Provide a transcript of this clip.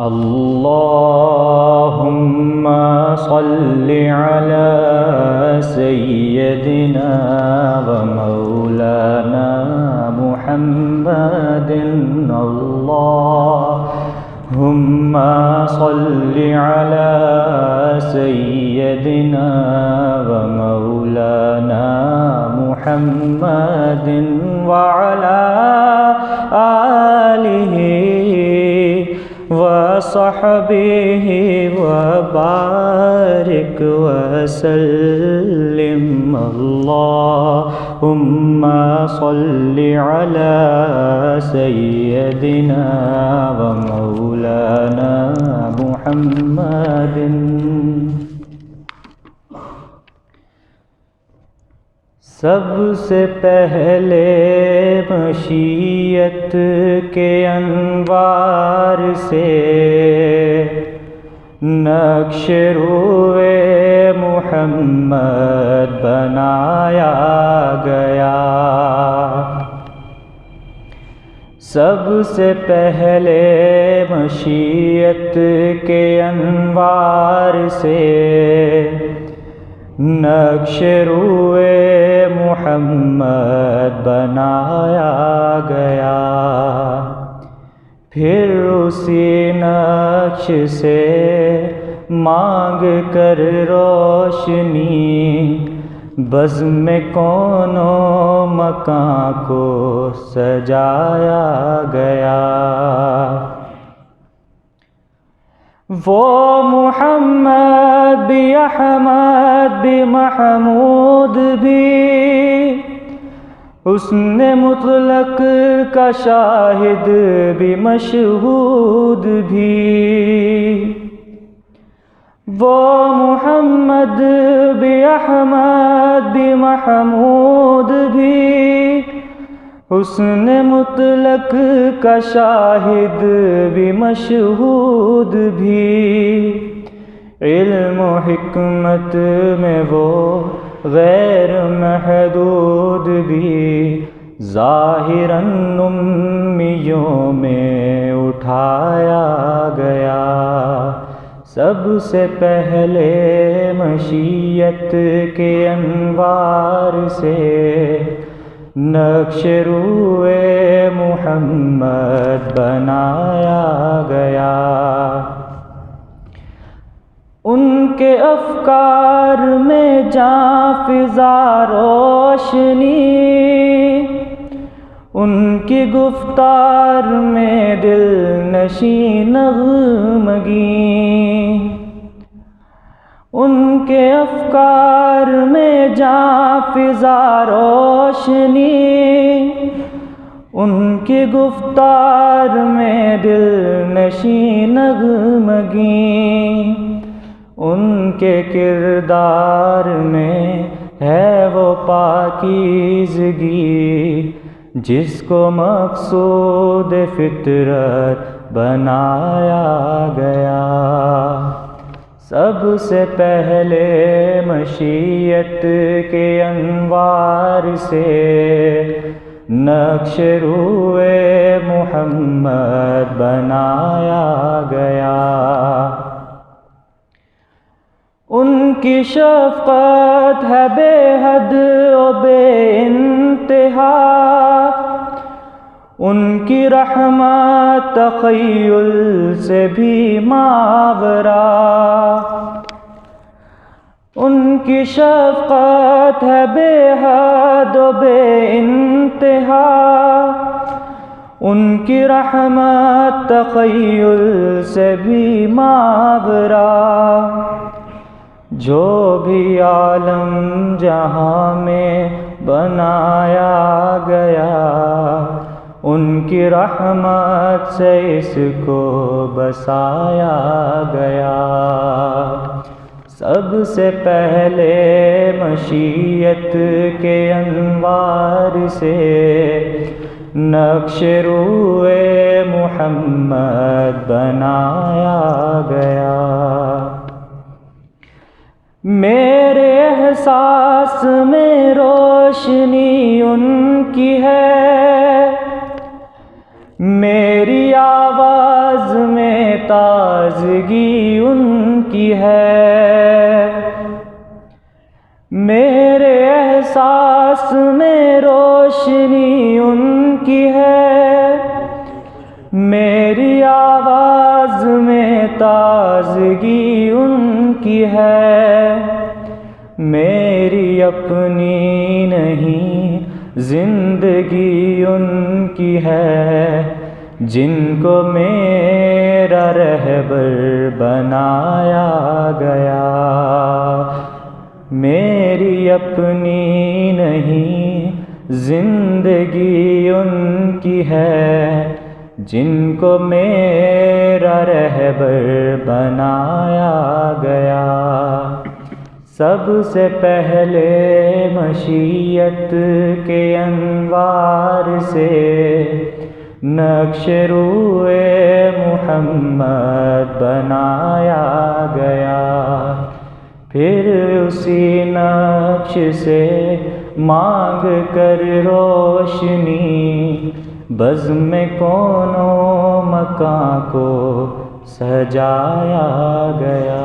اللهم صل على سيدنا ومولانا محمد اللهم صل على سيدنا ومولانا محمد وعلى آله وصحبه وبارك وسلم اللهم صل على سيدنا ومولانا محمد. سب سے پہلے مشیت کے انوار سے نقش روئے محمد بنایا گیا. سب سے پہلے مشیت کے انوار سے نقش روئے محمد بنایا گیا. پھر اسی نقش سے مانگ کر روشنی بزم کون و مکان کو سجایا گیا. وہ محمد بھی احمد بھی محمود بھی حسن مطلق کا شاہد بھی مشہود بھی. وہ محمد بھی احمد بھی محمود بھی حسن مطلق کا شاہد بھی مشہود بھی. علم و حکمت میں وہ غیر محدود بھی ظاہراً امیوں میں اٹھایا گیا. سب سے پہلے مشیت کے انوار سے نقش روئے محمد بنایا گیا. ان کے افکار میں جاں فضا روشنی ان کی گفتار میں دل نشین نغمگی. ان کے افکار میں جاں فضا روشنی ان کی گفتار میں دل نشین نغمگی. ان کے کردار میں ہے وہ پاکیزگی جس کو مقصود فطرت بنایا گیا. سب سے پہلے مشیت کے انوار سے نقش روئے محمد بنایا گیا. ان کی شفقت ہے بے حد و بے انتہا ان کی رحمت تخیل سے بھی ماورا. ان کی شفقت ہے بے حد و بے انتہا ان کی رحمت تخیل سے بھی ماورا. جو بھی عالم جہاں میں بنایا گیا ان کی رحمت سے اس کو بسایا گیا. سب سے پہلے مشیت کے انوار سے نقش روئے محمد بنایا گیا. میرے احساس میں روشنی ان کی ہے، میری آواز میں تازگی ان کی ہے، میرے احساس میں روشنی ان کی ہے، میری آواز میں تازگی ان کی ہے، میری اپنی نہیں زندگی ان کی ہے، جن کو میرا رہبر بنایا گیا، میری اپنی نہیں زندگی ان کی ہے، جن کو میرا رہبر بنایا گیا۔ سب سے پہلے مشیت کے انوار سے نقش روئے محمد بنایا گیا، پھر اسی نقش سے مانگ کر روشنی بزم کون و مکان کو سجایا گیا۔